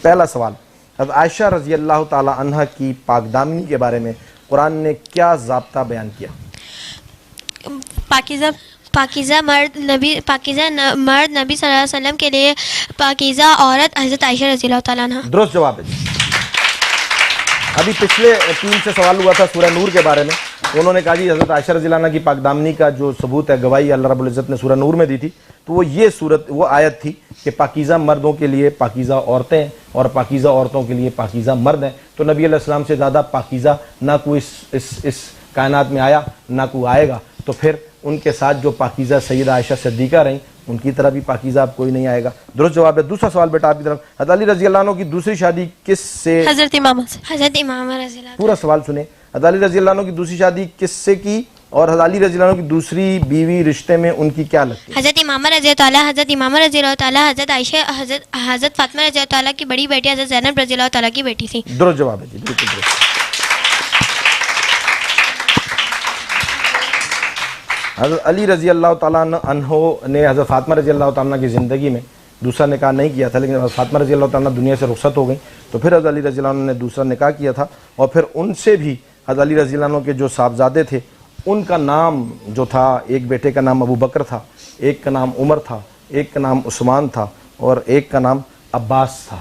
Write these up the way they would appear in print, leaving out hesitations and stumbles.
پہلا سوال، حضرت عائشہ رضی اللہ تعالی عنہ کی پاک دامنی کے بارے میں قرآن نے کیا ضابطہ بیان کیا؟ پاکیزہ مرد نبی صلی اللہ علیہ وسلم کے لیے پاکیزہ عورت حضرت عائشہ رضی اللہ تعالیٰ عنہ. درست جواب ہے جی. ابھی پچھلے 3 سے سوال ہوا تھا سورہ نور کے بارے میں، انہوں نے کہا جی حضرت عائشہ رضی اللہ عنہ کی پاک دامنی کا جو ثبوت ہے، گواہی اللہ رب العزت نے سورہ نور میں دی تھی، تو وہ یہ وہ آیت تھی کہ پاکیزہ مردوں کے لیے پاکیزہ عورتیں اور پاکیزہ عورتوں کے لیے پاکیزہ مرد ہیں. تو نبی علیہ السلام سے زیادہ پاکیزہ نہ کوئی اس کائنات میں آیا نہ کوئی آئے گا، تو پھر ان کے ساتھ جو پاکیزہ سیدہ عائشہ صدیقہ رہیں ان کی طرح بھی پاکیزہ اب کوئی نہیں آئے گا. درست جواب ہے. دوسرا سوال بیٹا آپ کی طرف، حضرت علی رضی اللہ عنہ کی دوسری شادی کس سے؟ حضرت امامہ رضی اللہ. پورا سوال سنیں. حضرت علی رضی اللہ عنہ کی دوسری شادی کس سے کی، اور حضرت علی رضی اللہ عنہ کی دوسری بیوی رشتے میں ان کی کیا لگتی ہے؟ حضرت امامہ رضی اللہ تعالیٰ، حضرت امامہ رضی اللہ تعالیٰ حضرت عائشہ حضرت فاطمہ رضی اللہ تعالیٰ کی بڑی بیٹی حضرت زینب رضی اللہ تعالیٰ کی بیٹی تھی. درست جواب ہے جی، بالکل درست. حضرت علی رضی اللہ تعالیٰ عنہ نے حضرت فاطمہ رضی اللہ تعالیٰ عنہ کی زندگی میں دوسرا نکاح نہیں کیا تھا، لیکن حضرت فاطمہ رضی اللہ تعالیٰ عنہ دنیا سے رخصت ہو گئی تو پھر حضرت علی رضی اللہ عنہ نے دوسرا نکاح کیا تھا، اور پھر ان سے بھی حضرت علی رضی اللہ عنہ کے جو صاحبزادے تھے ان کا نام جو تھا، ایک بیٹے کا نام ابو بکر تھا، ایک کا نام عمر تھا، ایک کا نام عثمان تھا، اور ایک کا نام عباس تھا.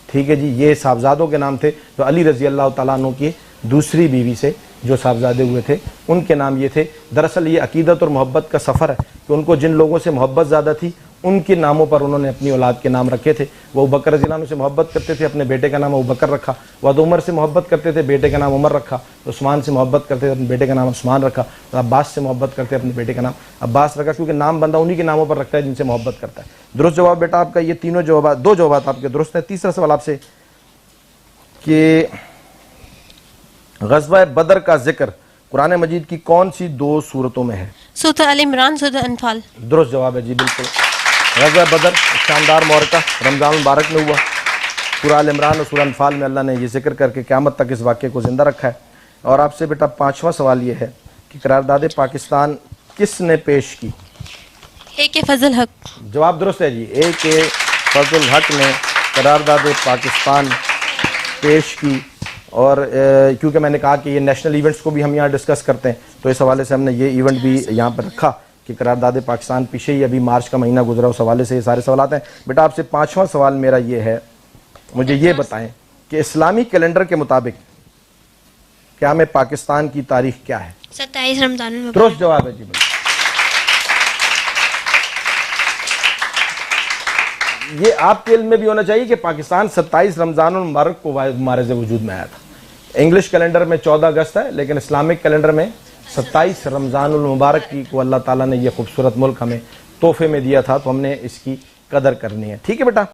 ٹھیک ہے جی، یہ صاحبزادوں کے نام تھے. تو علی رضی اللہ تعالیٰ عنہ کی دوسری بیوی سے جو صاحبزادے ہوئے تھے ان کے نام یہ تھے. دراصل یہ عقیدت اور محبت کا سفر ہے کہ ان کو جن لوگوں سے محبت زیادہ تھی ان کے ناموں پر انہوں نے اپنی اولاد کے نام رکھے تھے. وہ ابو بکر رضی اللہ عنہ سے محبت کرتے تھے، اپنے بیٹے کا نام ابو بکر رکھا. وہ عمر سے محبت کرتے تھے، بیٹے کا نام عمر رکھا. عثمان سے محبت کرتے تھے، اپنے بیٹے کا نام عثمان رکھا. عباس سے محبت کرتے اپنے بیٹے کا نام عباس رکھا، کیونکہ نام بندہ انہی کے ناموں پر رکھتا ہے جن سے محبت کرتا ہے. درست جواب بیٹا آپ کا. یہ تینوں جوابات، 2 جوابات آپ کے درست ہیں. تیسرا سوال آپ سے کہ غزوہ بدر کا ذکر قرآن مجید کی کون سی 2 صورتوں میں ہے؟ سورۃ ال عمران، سورۃ انفال. درست جواب ہے جی، بالکل. غزوہ بدر شاندار معرکہ رمضان المبارک میں ہوا. سورہ ال عمران اور سورہ انفال میں اللہ نے یہ ذکر کر کے قیامت تک اس واقعے کو زندہ رکھا ہے. اور آپ سے بیٹا 5واں سوال یہ ہے کہ قرارداد پاکستان کس نے پیش کی؟ اے کے فضل حق. جواب درست ہے جی، اے کے فضل حق نے قرارداد پاکستان پیش کی. اور کیونکہ میں نے کہا کہ یہ نیشنل ایونٹس کو بھی ہم یہاں ڈسکس کرتے ہیں تو اس حوالے سے ہم نے یہ ایونٹ بھی یہاں پر رکھا کہ قرارداد پاکستان پیچھے ہی ابھی مارچ کا مہینہ گزرا، اس حوالے سے یہ سارے سوالات ہیں. بیٹا آپ سے 5واں سوال میرا یہ ہے، مجھے یہ بتائیں کہ اسلامی کیلنڈر کے مطابق قیام پاکستان کی تاریخ کیا ہے؟ 27 رمضان المبارک. درست جواب ہے جی. یہ آپ کے علم میں بھی ہونا چاہیے کہ پاکستان 27 رمضان المبارک کو مارز وجود میں آیا تھا. انگلش کیلنڈر میں 14 اگست ہے، لیکن اسلامک کیلنڈر میں 27 رمضان المبارک کی کو اللہ تعالیٰ نے یہ خوبصورت ملک ہمیں تحفے میں دیا تھا، تو ہم نے اس کی قدر کرنی ہے. ٹھیک ہے بیٹا.